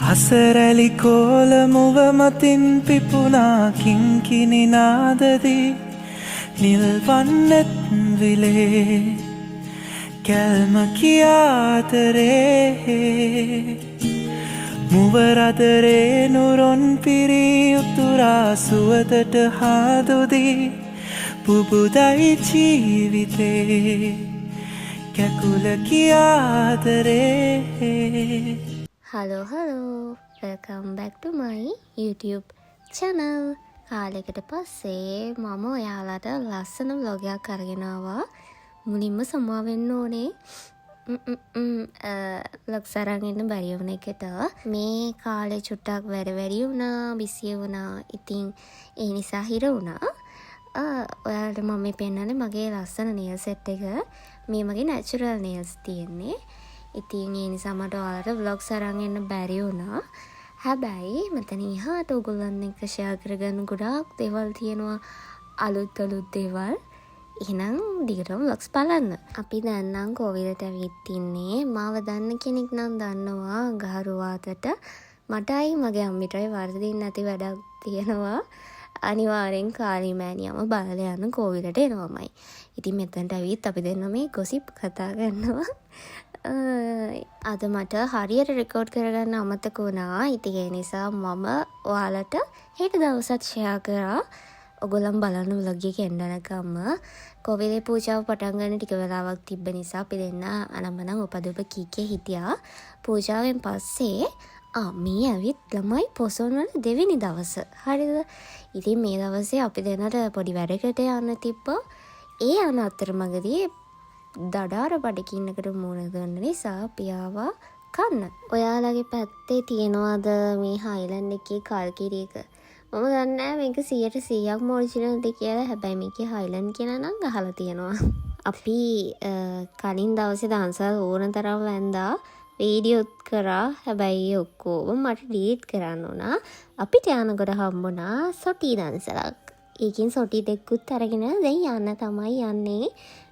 ಹಸರಲಿ ಕೋಲ ಮುವಮತಿನ್ ಪಿಪುನಾ ಕಿಂಕಿನಿ ನಾದದಿ ನಿಲ್ವನ್ನೆತ್ ವಿಲೆ කැල්ම කියාතරේ මුවරදරේ නුරොන් පිරී උතුරා සුවතට හාදුදී පුබුදයි ජීවිතේ කැකුල කියාතරේ. Hello, welcome back to my YouTube channel. කාලයකට පස්සේ මම ඔයාලට ලස්සන vlog එකක් අරගෙන ආවා. මුලින්ම සමා වෙන්න ඕනේ vlog අරන් ඉන්න බැරි වුණ එකට. මේ කාලේ චුට්ටක් වැඩි වුණා, බිසි වුණා. ඉතින් ඒ නිසා හිර වුණා. ඔයාලට මම මේ පෙන්නන්නේ මගේ ලස්සන nail set එක. මේ මගේ natural nails තියෙන්නේ. ඉතින් ඒ නිසා මට ඔයාලට vlogs අරන් එන්න බැරි වුණා. හැබැයි මෙතන ඉහාට ඔයගොල්ලන් එක්ක share කරගන්න ගොඩාක් දේවල් තියෙනවා, අලුත් දේවල්. එහෙනම් දිගටම vlogs බලන්න. අපි දැන් නම් කොවිලට ඇවිත් ඉන්නේ. මාව දන්න කෙනෙක් නම් දන්නවා ගහරුවාතට. මටයි මගේ අම්මිටයි වර්ධින්න නැති වැඩක් තියෙනවා. අනිවාර්යෙන් කාලී මෑණියම බලලා යන කොවිලට එනවමයි. ඉතින් මෙතනට ඇවිත් අපි දෙන්න මේ gossip කතා කරනවා. අද මට හරියට රෙකෝඩ් කරගන්න අමතක වුණා. ඉතින් ඒ නිසා මම ඔයාලට හෙට දවසත් ෂෙයා කරා. ඔයගොල්ලන් බලන්න vlog එක එන්නකම්ම කොවිලේ පූජාව පටන් ගන්න ටික වෙලාවක් තිබ්බ නිසා අපි දෙන්න අනම්මනම් උපදූප කීකේ හිටියා. පූජාවෙන් පස්සේ මේ ඇවිත් ළමයි පොසොන් වල දෙවෙනි දවස. හරිද? ඉතින් මේ දවසේ අපි දෙන්නට පොඩි වැඩකට යන්න තිබ්බා. ඒ යන අතරමඟදී දඩාර බඩකින්නකට මුණ දුන්න නිසා අපි ආවා කන්න. ඔයාලගේ පැත්තේ තියනවාද මේ හයිලන්ඩ් එකේ කල්කිරි එක? මම දන්නේ නැහැ මේක 100%ක්ම ඔරිජිනල්ද කියලා. හැබැයි මේකේ හයිලන්ඩ් කියලා නම් ගහලා තියෙනවා. අපි කලින් දවසේ දන්සල් ඕන තරම් වැන්දා වීඩියෝත් කරා. හැබැයි ඔක්කොම මට ඩීලීට් කරන්න උනා. අපිට යනකොට හම්බුණා සොටි දන්සලක්. ඒකෙන් සොටි දෙකකුත් අරගෙන දැන් යන්න තමයි යන්නේ.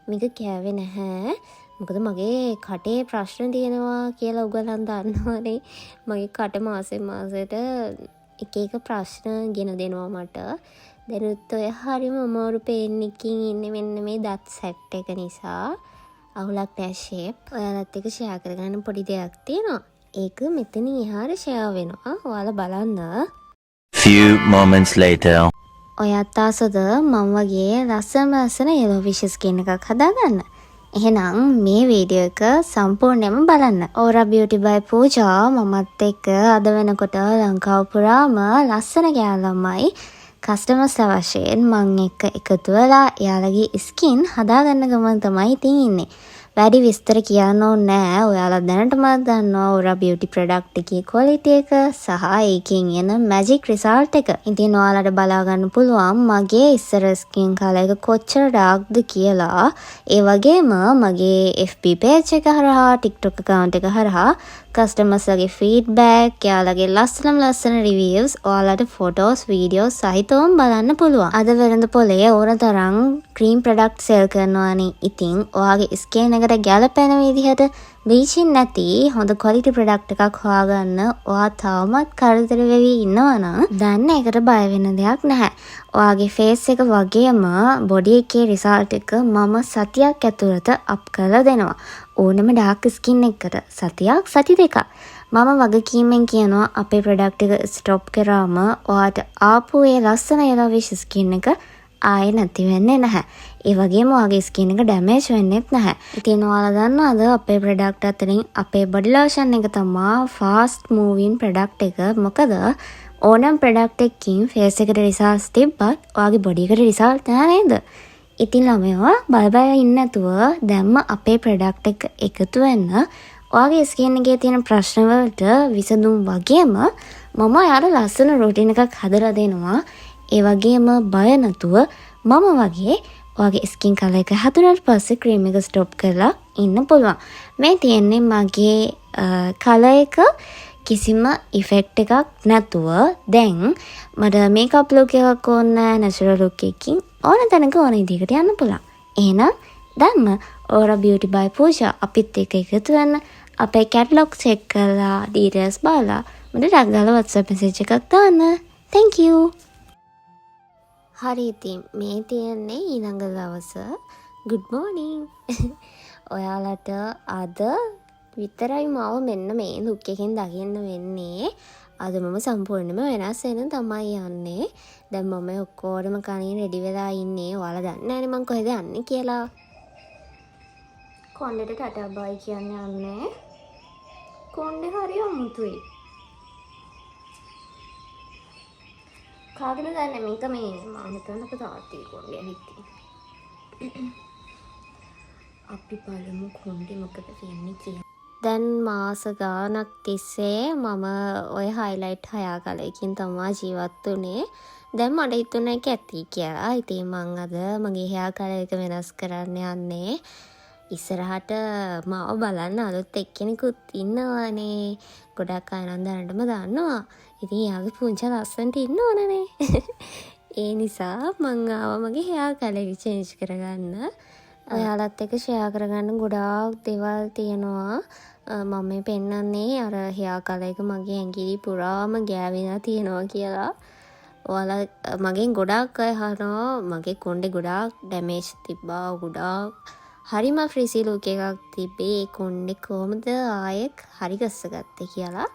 මේක කෑවේ නැහැ. මොකද මගේ කටේ ප්‍රශ්න තියෙනවා කියලා ඔයගලන් දන්නවනේ. මගේ කට මාසෙන් මාසෙට එක ප්‍රශ්න ගෙන දෙනවා මට. දැනුත් ඔය හරිම අමාරු පේන් එකකින් ඉන්නේ මෙන්න මේ දත් සෙට් එක නිසා. අවුලක් නැහැ ෂේප්. ඔයාලත් එක්ක ෂෙයා කරගන්න පොඩි දෙයක් තියෙනවා. ඒක මෙතන ඉහාට ෂෙයා වෙනවා. ඔයාලා බලන්න. Few moments later. ඔයත් ආසද මම වගේ ලස්සන yellow fish skin එකක් හදාගන්න? එහෙනම් මේ වීඩියෝ එක සම්පූර්ණයෙන්ම බලන්න. Aura Beauty by Pooja මමත් එක්ක අද වෙනකොට ලංකාව පුරාම ලස්සන ගෑල්ලමයි කස්ටමර්ස්ලා වශයෙන් මං එක්ක එකතු වෙලා එයාලගේ ස්කින් හදාගන්න ගමන් තමයි ඉතින් ඉන්නේ. වැඩි විස්තර කියන්න ඕනේ නැහැ. ඔයාලා දැනටම දන්නවා Aura Beauty product එකේ quality එක සහ ඒකෙන් එන magic result එක. ඉතින් ඔයාලට බලා ගන්න පුළුවන් මගේ ඉස්සර skin color එක කොච්චර darkද කියලා. ඒ වගේම මගේ FB page එක හරහා TikTok account එක හරහා කස්ටමර්ස්ලාගේ feedback, එයාලගේ ලස්සන reviews, ඔයාලට photos, videos සහිතවම බලන්න පුළුවන්. අද වෙළඳ පොලේ ඕන තරම් cream product sell කරනවානේ. ඉතින් ඔයාගේ skin එකට ගැලපෙන විදිහට bleaching නැති හොඳ quality product එකක් හොයාගන්න ඔයා තාමත් කරදර වෙවි ඉන්නවනම් දැන් ඒකට බය වෙන්න දෙයක් නැහැ. ඔයාගේ face එක වගේම body එකේ result එක මම සතියක් ඇතුළත up කරලා දෙනවා. ඕනම dark skin එකකට සතියක් සති දෙකක්. මම වගකීමෙන් කියනවා අපේ product එක stop කරාම ඔයාට ආපු ඒ ලස්සන yellow fish skin එක ආයෙ නැති වෙන්නේ නැහැ. ඒ වගේම ඔයාගේ ස්කින් එක ඩැමේජ් වෙන්නෙත් නැහැ. ඉතින් ඔයාලා දන්නවද අපේ ප්‍රොඩක්ට් අතරින් අපේ බොඩි ලෝෂන් එක තමයි ෆාස්ට් මූවින් ප්‍රොඩක්ට් එක. මොකද ඕනම ප්‍රොඩක්ට් එකකින් ෆේස් එකට රිසල්ට්ස් තිබ්බත් ඔයාගේ බොඩි එකට රිසල්ට් නැහැ නේද? ඉතින් ළමයෝ බය ඉන්න නැතුව දැම්ම අපේ ප්‍රොඩක්ට් එක එකතු වෙන්න ඔයාගේ ස්කින් එකේ තියෙන ප්‍රශ්න වලට විසඳුම් වගේම මම ඔයාලට ලස්සන රුටින් එකක් හදලා දෙනවා. ඒ වගේම බය නැතුව මම වගේ ඔයාගේ ස්කින් කලර් එක හදුනට පස්සේ ක්‍රීම් එක ස්ටොප් කරලා ඉන්න පුළුවන්. මේ තියෙන්නේ මගේ කලර් එක කිසිම ඉෆෙක්ට් එකක් නැතුව දැන් මට මේකප් ලුක් එකක් ඕන නැහැ, නැචරල් ලුක් එකකින් ඕන තැනක ඕන විදිහකට යන්න පුළුවන්. එහෙනම් දැන්ම Aura Beauty by Pooja අපිත් එක්ක එකතු වෙන්න අපේ කැටලොග් චෙක් කරලා ඩීටේල්ස් බලලා මට ටක් ගාලා WhatsApp message එකක් දාන්න. Thank you. හරි ඉතින් මේ තියන්නේ ඊළඟ දවස. Good morning. ඔයාලට අද විතරයි මාව මෙන්න මේ ලුක් එකෙන් දකින්න වෙන්නේ. අද මම සම්පූර්ණයෙන්ම වෙනස් වෙන තමයි යන්නේ. දැන් මම ඔක්කොරම කණින් රෙඩි වෙලා ඉන්නේ. ඔයාලා දන්නේ නැනේ මං කොහෙද යන්නේ කියලා. කොණ්ඩේට ටටා බයි කියන්නේ යන්නේ. කොණ්ඩේ හරි අමුතුයි. කාගෙනද දන්නේ මේක මේ මම හිතන අපේ තාත්තේ කොණ්ඩේ හිටියේ. අපි බලමු කොණ්ඩේ මොකද කියන්නේ කියලා. දැන් මාස ගානක් තිස්සේ මම ඔය හයිලයිට් හයාගලයකින් තමා ජීවත් වුණේ. දැන් මට හිතුණා ඒක ඇති කියලා. ඉතින් මං අද මගේ හයා කලර් එක වෙනස් කරන්න යන්නේ. ඉස්සරහට මාව බලන්න අලුත් එක්කෙනෙකුත් ඉන්නවානේ. ගොඩක් අය නම් දැනටම දන්නවා. ඉතින් යාගේ පුංචි ලස්සනට ඉන්න ඕනනේ. ඒ නිසා මං ආවා මගේ හයා කලර් චේන්ජ් කරගන්න. ඔයාලත් එක්ක ෂෙයා කරගන්න ගොඩාක් දේවල් තියෙනවා. මම මේ පෙන්නන්නේ අර හයා කලර් එක මගේ ඇඟිලි පුරාම ගෑවිලා තියෙනවා කියලා. ඔයාලා මගෙන් ගොඩාක් අය අහනවා මගේ කොණ්ඩේ ගොඩාක් ඩැමේජ් තිබ්බා. ගොඩාක් හරිම ෆ්‍රීසි ලුක් එකක් තිබ්බේ. ඒ කොණ්ඩේ කොහමද ආයෙත් හරි ගස්සගත්තේ කියලා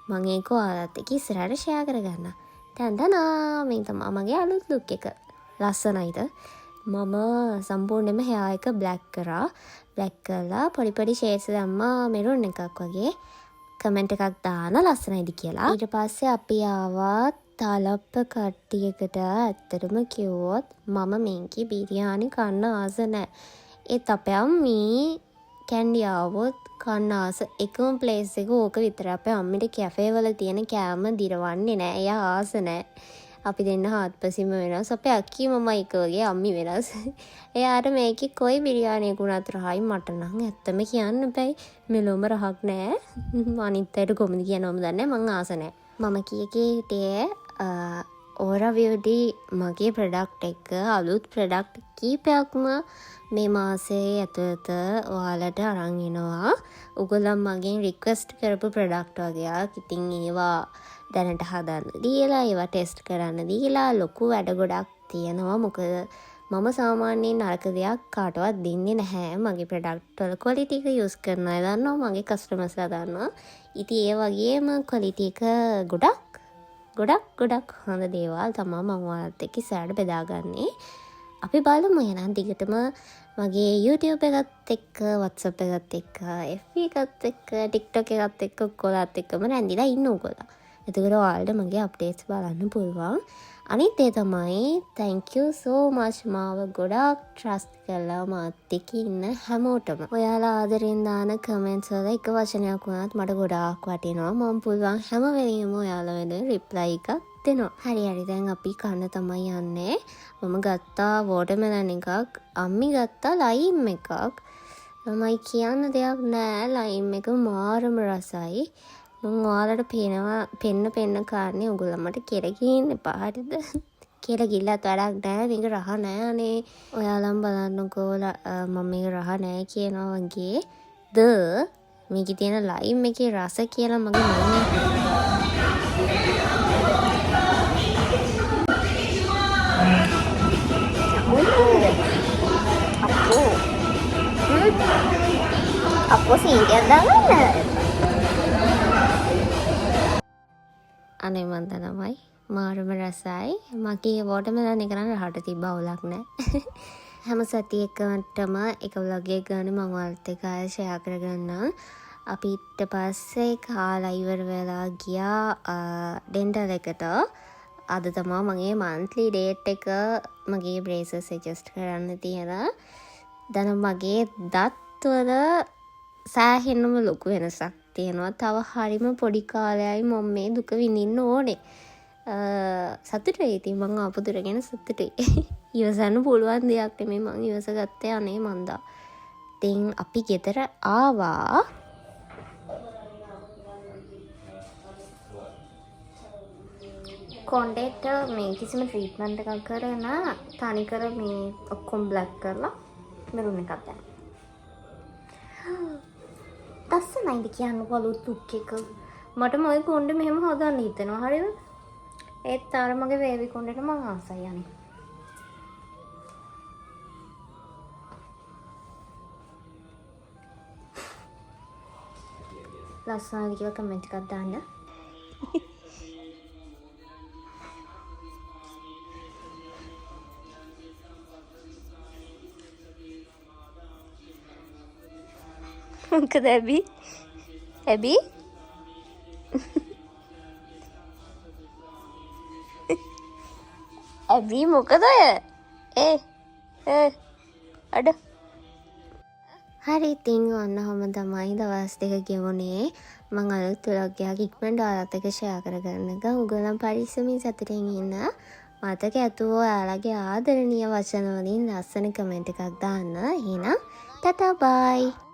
මම ඒක ඔයාලත් එක්ක ඉස්සරහට ෂෙයා කරගන්න. තන්දනා මේ තමයි මගේ අලුත් ලුක් එක. ලස්සනයිද? මම සම්පූර්ණයෙන්ම හයා එක බ්ලැක් කරා. බ්ලැක් කරලා පොඩි පොඩි ෂේඩ්ස් දැම්මා මෙරුන් එකක් වගේ. කමෙන්ට් එකක් දාන ලස්සනයිද කියලා. ඊට පස්සේ අපි ආවා තාලප්ප කට්ටියකට. ඇත්තටම කිව්වොත් මම මේකේ බිරියානි කන්න ආස නැහැ. ඒත් අපේ අම්මී කැන්ඩි ආවොත් කන්න ආස එකම ප්ලේස් එක ඕක විතරයි. අපේ අම්මිට කැෆේ වල තියෙන කෑම දිරවන්නේ නැහැ. එයා ආස නැහැ. අපි දෙන්න හාත්පසින්ම වෙනස්. අපේ අක්කී මමයි එක වගේ අම්මි වෙනස්. එයාට මේකේ කොයි බිරියානියක් වුණත් රහයි. මට නම් ඇත්තම කියන්න බෑ. මෙලොම රහක් නෑ. අනිත් අයට කොහොමද කියනවම දන්නේ නැහැ. මං ආස නැහැ. මම කීකේ හිටියේ Aura Beauty මගේ ප්‍රොඩක්ට් එක අලුත් ප්‍රොඩක්ට් කීපයක්ම මේ මාසේ ඇතුළත ඔයාලට අරන් එනවා. උගලම් මගෙන් රික්වෙස්ට් කරපු ප්‍රොඩක්ට් වගේක්. ඉතින් ඒවා දැනට හදන්න දීලා ඒවා ටෙස්ට් කරන්න දීලා ලොකු වැඩ ගොඩක් තියෙනවා. මොකද මම සාමාන්‍යයෙන් නරක දෙයක් කාටවත් දෙන්නේ නැහැ. මගේ ප්‍රොඩක්ට් වල ක්වොලිටි එක යූස් කරන අය දන්නවා. මගේ කස්ටමර්ස්ලා දන්නවා. ඉතින් ඒ වගේම ක්වොලිටි එක ගොඩක් හොඳ දේවල් තමයි මම ඔයාලත් එක්ක ඉස්සරහට බෙදාගන්නේ. අපි බලමු එහෙනම් දිගටම මගේ YouTube එකත් එක්ක WhatsApp එකත් එක්ක FB එකත් එක්ක TikTok එකත් එක්ක ඔක්කොලත් එක්කම රැඳිලා ඉන්න ඕගොල්ලෝ. එතකොට ඔයාලට මගේ අප්ඩේට්ස් බලන්න පුළුවන්. අනිත් ඒ තමයි thank you so much මාව ගොඩාක් trust කරලා මාත් එක්ක ඉන්න හැමෝටම. ඔයාලා ආදරෙන් දාන comments වල එක වචනයක් වුණත් මට ගොඩාක් වටිනවා. මම පුළුවන් හැම වෙලෙම ඔයාලා වෙන reply එකක් දෙනවා. හරි දැන් අපි කන්න තමයි යන්නේ. මම ගත්තා watermelon එකක්. අම්මි ගත්තා lime එකක්. මමයි කියන්න දෙයක් නෑ. lime එක මාරම රසයි. මම ඔයාලට පෙන්න කාරණේ ඔයගොල්ලෝ මට කෙරකින්න එපා හරිද? කෙරකිල්ලත් වැඩක් නෑ. මේක රහ නෑ අනේ. ඔයාලම බලන්නකෝ මම මේක රහ නෑ කියනවා වගේ. මේකේ තියෙන lime එකේ රස කියලා මගේ මොනේ. Aku singkat banget. අනේ මන්ද තමයි මාරම රසයි. මගේ watermelon එක නම් රහට තිබ්බ අවුලක් නැහැ. හැම සතියකටම එක vlog එකක් ගන්න මම ඔයාලත් එක්ක ෂෙයා කරගන්නම්. අපි ඊට පස්සේ කාලා ඉවර වෙලා ගියා ඩෙන්ටල් එකට. අද තමයි මගේ monthly date එක මගේ braces adjust කරන්න තියෙනවා. දැන් මගේ දත් වල සෑහෙනම ලොකු වෙනසක් තියෙනවා. තව හරිම පොඩි කාලයයි මම මේ දුක විඳින්න ඕනේ. සතුටුයි. ඉතින් මං ආපු දුර ගැන සතුටුයි. ඉවසන්න පුළුවන් දෙයක් නෙමෙයි මං ඉවසගත්තේ අනේ මන්දා. ඉතින් අපි ගෙදර ආවා. කොණ්ඩේට මේ කිසිම ට්‍රීට්මන්ට් එකක් කරන තනිකර මේ ඔක්කොම බ්ලැක් කරලා මෙරුන් එකක් දැම්මා. ලස්සනයිද කියන්න බලුත් ලුක් එක. මට මොයි කුණ්ඩේ මෙහෙම හොදන්න හිතෙනවා හරිද? ඒත් අර මගේ වේවි කුණ්ඩේට මං ආසයි යන්නේ. ලස්සනයි කියලා කමෙන්ට් එකක් දාන්න. මොකද ඇබි? ඇබි? ඇබි මොකද ඔය? අඩ. හරි ඉතින් ඔන්න ඔහම තමයි දවස් දෙක ගෙවුනේ. මං අලුත් vlog එකක් ඉක්මනට ඔයාලත් එක්ක ෂෙයා කරගන්න එක. උගලන් පරිස්සමින් සතුටින් ඉන්න. මතක ඇතුව ඔයාලගේ ආදරණීය වචන වලින් ලස්සන කමෙන්ට් එකක් දාන්න. එහෙනම් ටටා බයි.